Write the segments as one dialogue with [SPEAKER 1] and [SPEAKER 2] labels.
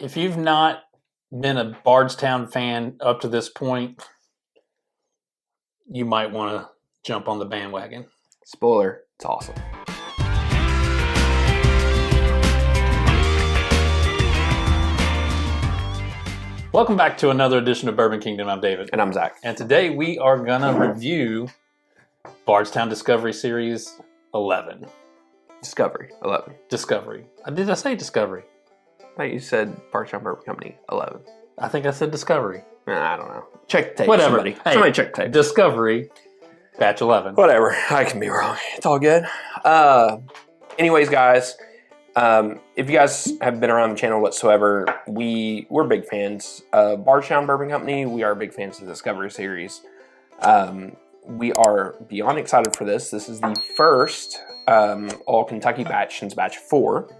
[SPEAKER 1] if you've not been a Bardstown fan up to this point, you might want to jump on the bandwagon.
[SPEAKER 2] Spoiler, it's awesome.
[SPEAKER 1] Welcome back to another edition of Bourbon Kingdom. I'm David.
[SPEAKER 2] And I'm Zach.
[SPEAKER 1] And today we are going to review Bardstown Discovery Series 11.
[SPEAKER 2] Discovery, 11.
[SPEAKER 1] Discovery. Did I say Discovery?
[SPEAKER 2] I thought you said Bardstown Bourbon Company, 11.
[SPEAKER 1] I think I said Discovery.
[SPEAKER 2] I don't know. Check the tape,
[SPEAKER 1] Whatever.
[SPEAKER 2] somebody.
[SPEAKER 1] Hey,
[SPEAKER 2] Somebody check the tape.
[SPEAKER 1] Discovery, batch 11.
[SPEAKER 2] Whatever. I can be wrong. It's all good. Anyways, guys, if you guys have been around the channel whatsoever, we're big fans of Bardstown Bourbon Company. We are big fans of the Discovery Series. We are beyond excited for this. This is the first all Kentucky batch since batch 4.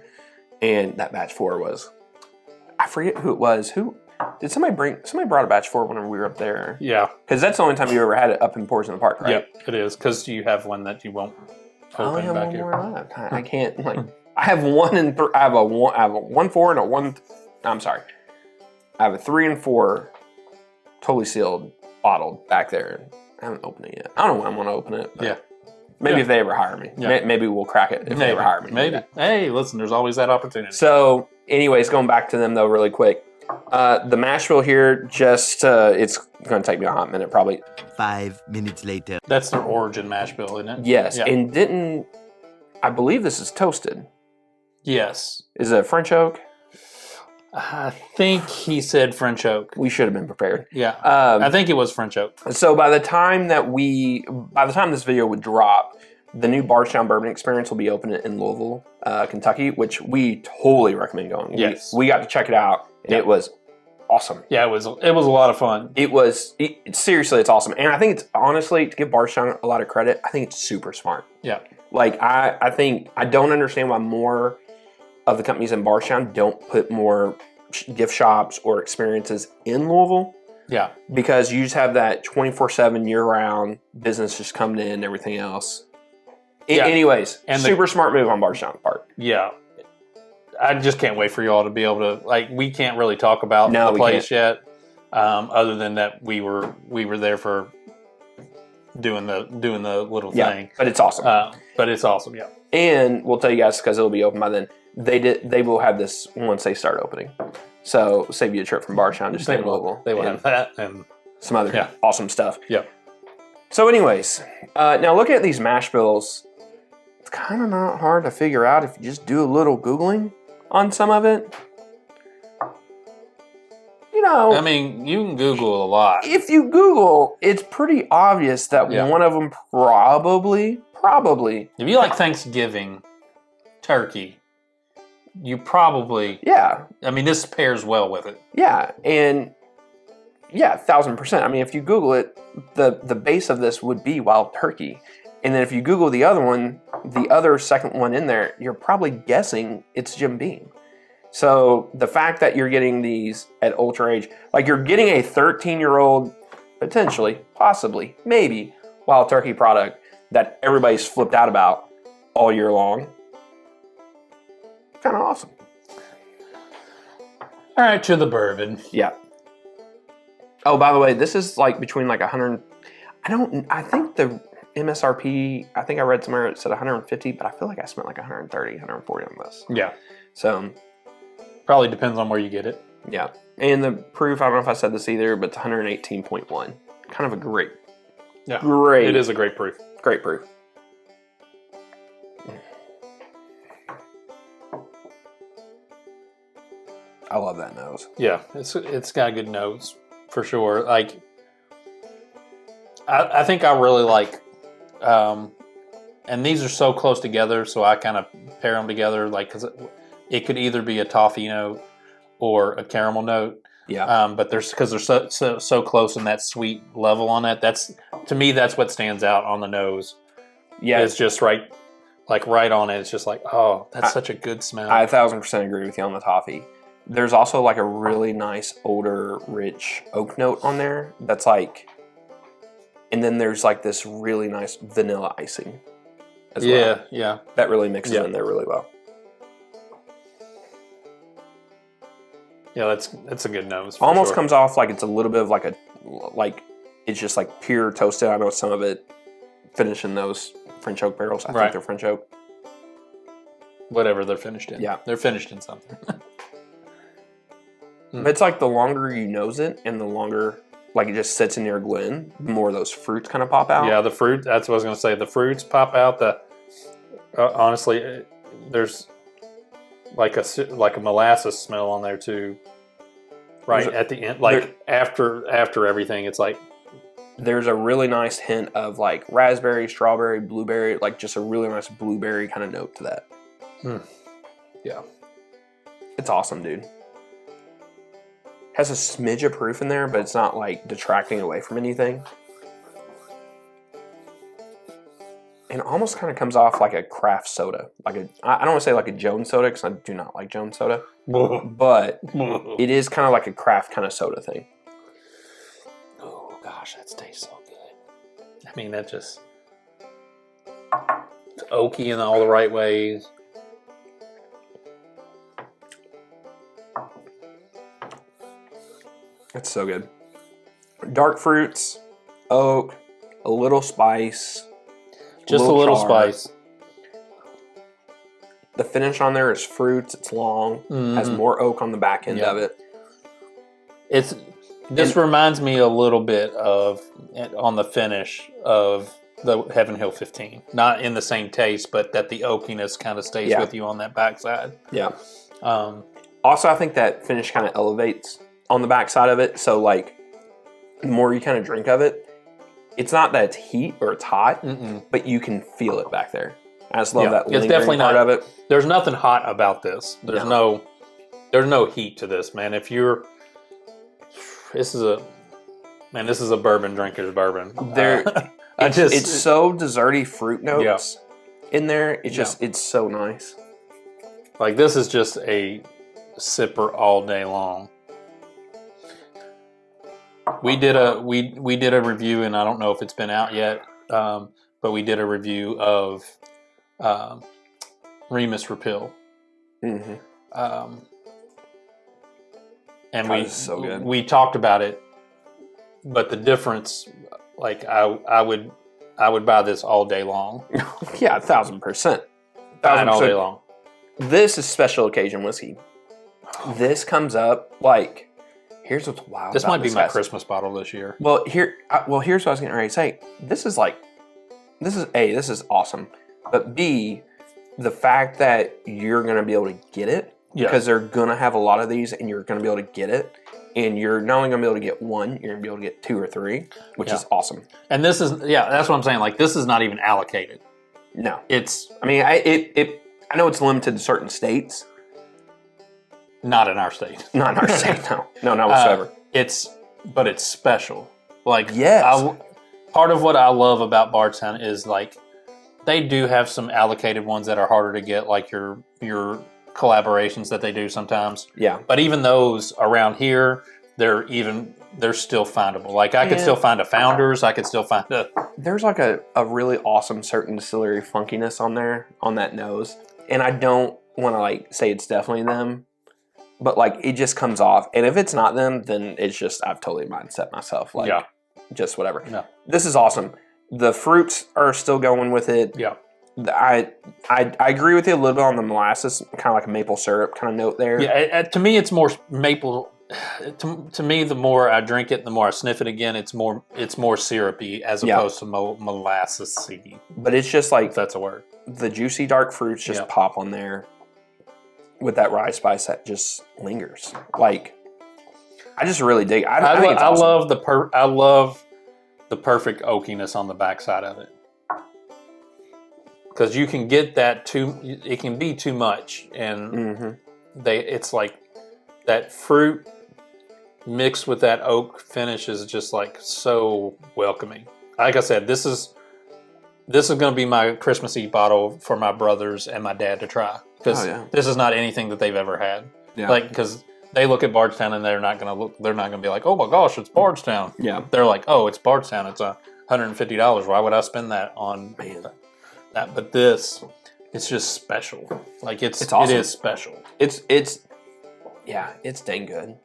[SPEAKER 2] And that batch 4 was, I forget who it was. Who did somebody brought a batch 4 when we were up there?
[SPEAKER 1] Yeah.
[SPEAKER 2] Because that's the only time you ever had it up in Ports in the Park, right?
[SPEAKER 1] Yep, it is. Because you have one that you won't
[SPEAKER 2] I only
[SPEAKER 1] open
[SPEAKER 2] have
[SPEAKER 1] back
[SPEAKER 2] one
[SPEAKER 1] here.
[SPEAKER 2] more left. I can't, like, I have one and I have a 1-4 and a 1. I'm sorry. I have a 3 and 4 totally sealed, bottled back there. I haven't opened it yet. I don't know when I'm going to open it. But
[SPEAKER 1] Yeah.
[SPEAKER 2] Maybe if they ever hire me.
[SPEAKER 1] Yeah.
[SPEAKER 2] Maybe we'll crack it if they ever hire me.
[SPEAKER 1] Maybe. Hey, listen, there's always that opportunity.
[SPEAKER 2] So, anyways, going back to them though, really quick. The mash bill here, just it's going to take me a hot minute, probably.
[SPEAKER 3] 5 minutes later.
[SPEAKER 1] That's their origin mash bill, isn't it?
[SPEAKER 2] Yes,
[SPEAKER 1] Yeah.
[SPEAKER 2] and I believe this is toasted.
[SPEAKER 1] Yes.
[SPEAKER 2] Is it French oak?
[SPEAKER 1] I think he said French oak.
[SPEAKER 2] We should have been prepared.
[SPEAKER 1] Yeah. I think it was French oak.
[SPEAKER 2] So by the time this video would drop, the new Bardstown Bourbon Experience will be open in Louisville, Kentucky, which we totally recommend going.
[SPEAKER 1] Yes.
[SPEAKER 2] We got to check it out, and it was awesome.
[SPEAKER 1] Yeah, it was a lot of fun.
[SPEAKER 2] Seriously, it's awesome. And I think it's, honestly, to give Bardstown a lot of credit, I think it's super smart.
[SPEAKER 1] Yeah.
[SPEAKER 2] Like, I think, I don't understand why more of the companies in Bardstown don't put more gift shops or experiences in Louisville.
[SPEAKER 1] Yeah.
[SPEAKER 2] Because you just have that 24/7 year-round business just coming in and everything else.
[SPEAKER 1] Yeah.
[SPEAKER 2] Anyways,
[SPEAKER 1] And
[SPEAKER 2] super smart move on Bardstown's part.
[SPEAKER 1] Yeah. I just can't wait for you all to be able to, like, we can't really talk about the place yet, other than that we were there for doing the little thing.
[SPEAKER 2] But it's awesome.
[SPEAKER 1] But it's awesome, yeah.
[SPEAKER 2] And we'll tell you guys, because it'll be open by then, they will have this once they start opening. So save you a trip from Bardstown, just stay in Louisville.
[SPEAKER 1] They will have that and
[SPEAKER 2] some other awesome stuff.
[SPEAKER 1] Yeah.
[SPEAKER 2] So anyways, now looking at these mash bills, it's kind of not hard to figure out if you just do a little Googling on some of it. You know,
[SPEAKER 1] I mean, you can Google a lot.
[SPEAKER 2] if you Google, it's pretty obvious that one of them probably.
[SPEAKER 1] If you like Thanksgiving turkey, you probably...
[SPEAKER 2] Yeah.
[SPEAKER 1] I mean, this pairs well with it.
[SPEAKER 2] Yeah, and 1,000%. I mean, if you Google it, the base of this would be wild turkey. And then if you Google the other one, the other second one in there, you're probably guessing it's Jim Beam. So the fact that you're getting these at ultra age, like you're getting a 13-year-old, potentially, possibly, maybe, wild turkey product that everybody's flipped out about all year long. Kind of awesome.
[SPEAKER 1] All right, to the bourbon.
[SPEAKER 2] Yeah. Oh, by the way, this is like between like 100. I think the MSRP, I think I read somewhere it said 150, but I feel like I spent like 130, 140 on this.
[SPEAKER 1] Yeah.
[SPEAKER 2] So
[SPEAKER 1] probably depends on where you get it.
[SPEAKER 2] Yeah. And the proof, I don't know if I said this either, but it's 118.1. Kind of a great.
[SPEAKER 1] It is a great proof.
[SPEAKER 2] Great proof. I love that nose.
[SPEAKER 1] Yeah, it's got a good nose for sure. Like, I think I really like, and these are so close together, so I kind of pair them together, like, because it could either be a toffee note or a caramel note.
[SPEAKER 2] Yeah.
[SPEAKER 1] But because they're so close in that sweet level on that. That's, to me, that's what stands out on the nose.
[SPEAKER 2] Yeah,
[SPEAKER 1] it's just right on it. It's just like, oh, that's such a good smell.
[SPEAKER 2] I 1,000% agree with you on the toffee. There's also like a really nice, older, rich oak note on there that's like, and then there's like this really nice vanilla icing as well.
[SPEAKER 1] Yeah.
[SPEAKER 2] That really mixes in there really well.
[SPEAKER 1] Yeah, that's a good nose.
[SPEAKER 2] Almost comes off like it's a little bit of like it's just like pure toasted. I know some of it finished in those French oak barrels. I think they're French oak.
[SPEAKER 1] Whatever they're finished in.
[SPEAKER 2] Yeah.
[SPEAKER 1] They're finished in something.
[SPEAKER 2] It's like the longer you nose it and the longer like it just sits in your glen, the more those fruits kind of pop out.
[SPEAKER 1] Yeah, the fruit, that's what I was going to say. The fruits pop out. Honestly, there's like a molasses smell on there too. Right at the end, like after everything, it's like
[SPEAKER 2] there's a really nice hint of like raspberry, strawberry, blueberry, like just a really nice blueberry kind of note to that.
[SPEAKER 1] Yeah,
[SPEAKER 2] it's awesome, dude. Has a smidge of proof in there, but it's not like detracting away from anything. And almost kind of comes off like a craft soda. I don't want to say like a Jones soda because I do not like Jones soda. But it is kind of like a craft kind of soda thing.
[SPEAKER 1] Oh, gosh, that tastes so good. I mean, that just... It's oaky in all the right ways.
[SPEAKER 2] It's so good. Dark fruits, oak, a little spice.
[SPEAKER 1] Just a little spice.
[SPEAKER 2] The finish on there is fruits. It's long. Has more oak on the back end of it.
[SPEAKER 1] This reminds me a little bit of, on the finish of the Heaven Hill 15. Not in the same taste, but that the oakiness kind of stays with you on that backside.
[SPEAKER 2] Yeah. Also, I think that finish kind of elevates on the backside of it. So, like, the more you kind of drink of it, it's not that it's heat or it's hot, but you can feel it back there. I just love that lingering
[SPEAKER 1] definitely
[SPEAKER 2] part of it.
[SPEAKER 1] There's nothing hot about this. There's no heat to this, man. This is a bourbon drinker's bourbon.
[SPEAKER 2] It's so desserty fruit notes in there. It's so nice.
[SPEAKER 1] Like, this is just a sipper all day long. We did a review, and I don't know if it's been out yet, but we did a review of Remus Repeal. And we talked about it, but the difference, like I would buy this all day long.
[SPEAKER 2] Yeah, 1,000%.
[SPEAKER 1] Buy it all day long.
[SPEAKER 2] This is special occasion whiskey. This comes up like. Here's what's wild.
[SPEAKER 1] This might be my Christmas bottle this year.
[SPEAKER 2] Well, here's what I was getting ready to say. This is awesome. But B, the fact that you're going to be able to get it, because they're going to have a lot of these and you're going to be able to get it, and you're not only going to be able to get one, you're going to be able to get 2 or 3, which is awesome.
[SPEAKER 1] And this is, that's what I'm saying. Like, this is not even allocated.
[SPEAKER 2] No.
[SPEAKER 1] I
[SPEAKER 2] know it's limited to certain states.
[SPEAKER 1] Not in our state.
[SPEAKER 2] Not in our state, no. No, not whatsoever.
[SPEAKER 1] But it's special. Like,
[SPEAKER 2] yes.
[SPEAKER 1] Part of what I love about Bardstown is, like, they do have some allocated ones that are harder to get, like your collaborations that they do sometimes.
[SPEAKER 2] Yeah.
[SPEAKER 1] But even those around here, they're still findable. Like, I could still find a Founders. I could still find
[SPEAKER 2] There's like a really awesome certain distillery funkiness on there, on that nose. And I don't want to, like, say it's definitely them. But, like, it just comes off. And if it's not them, then it's just, I've totally mindset myself. Like, just whatever.
[SPEAKER 1] Yeah.
[SPEAKER 2] This is awesome. The fruits are still going with it.
[SPEAKER 1] Yeah.
[SPEAKER 2] I agree with you a little bit on the molasses, kind of like a maple syrup kind of note there.
[SPEAKER 1] Yeah, to me, it's more maple. To me, the more I drink it, the more I sniff it again. It's more syrupy as opposed to molasses-y.
[SPEAKER 2] But it's just like,
[SPEAKER 1] if that's a word.
[SPEAKER 2] The juicy dark fruits just pop on there. With that rye spice that just lingers, like I just really dig. I think it's awesome.
[SPEAKER 1] I love the perfect oakiness on the backside of it, because you can get that it can be too much, and it's like that fruit mixed with that oak finish is just like so welcoming. Like I said, this is going to be my Christmas Eve bottle for my brothers and my dad to try. Because this is not anything that they've ever had. Yeah. Like, because they look at Bardstown and they're not going to be like, oh my gosh, it's Bardstown.
[SPEAKER 2] Yeah.
[SPEAKER 1] They're like, oh, it's Bardstown. It's $150. Why would I spend that on that? But this, it's just special. Like, it's awesome. It is special.
[SPEAKER 2] Yeah, it's dang good.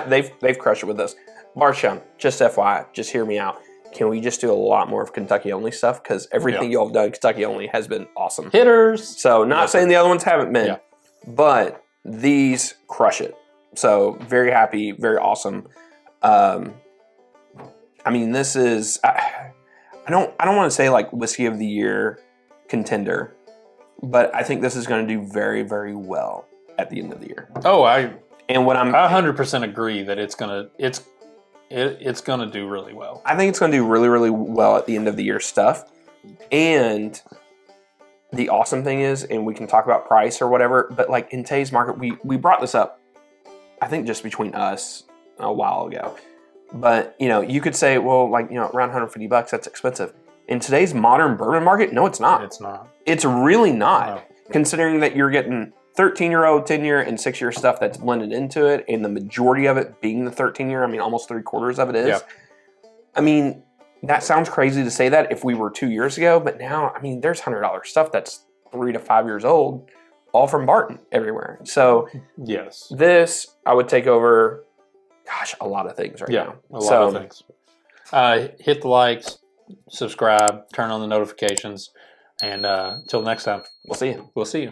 [SPEAKER 2] They've crushed it with us. Bardstown, just FYI, just hear me out. Can we just do a lot more of Kentucky only stuff? Because everything y'all have done Kentucky only has been awesome.
[SPEAKER 1] Hitters.
[SPEAKER 2] So not saying the other ones haven't been, but these crush it. So very happy, very awesome. I mean, this is I don't want to say like whiskey of the year contender, but I think this is going to do very, very well at the end of the year.
[SPEAKER 1] Oh, I
[SPEAKER 2] 100%
[SPEAKER 1] agree that it's gonna do really well.
[SPEAKER 2] I think it's going to do really, really well at the end of the year stuff. And the awesome thing is, and we can talk about price or whatever, but like in today's market, we brought this up, I think just between us a while ago. But, you know, you could say, well, like, you know, around $150, that's expensive. In today's modern bourbon market, no, it's not.
[SPEAKER 1] It's not.
[SPEAKER 2] It's really not.
[SPEAKER 1] No.
[SPEAKER 2] Considering that you're getting 13-year-old, 10-year, and 6-year stuff that's blended into it, and the majority of it being the 13-year, I mean, almost 3/4 of it is.
[SPEAKER 1] Yep.
[SPEAKER 2] I mean, that sounds crazy to say that if we were 2 years ago, but now, I mean, there's $100 stuff that's 3 to 5 years old, all from Barton everywhere. So,
[SPEAKER 1] yes,
[SPEAKER 2] this I would take over, gosh, a lot of things right now.
[SPEAKER 1] A lot of things. Hit the likes, subscribe, turn on the notifications, and until next time,
[SPEAKER 2] we'll see you.
[SPEAKER 1] We'll see you.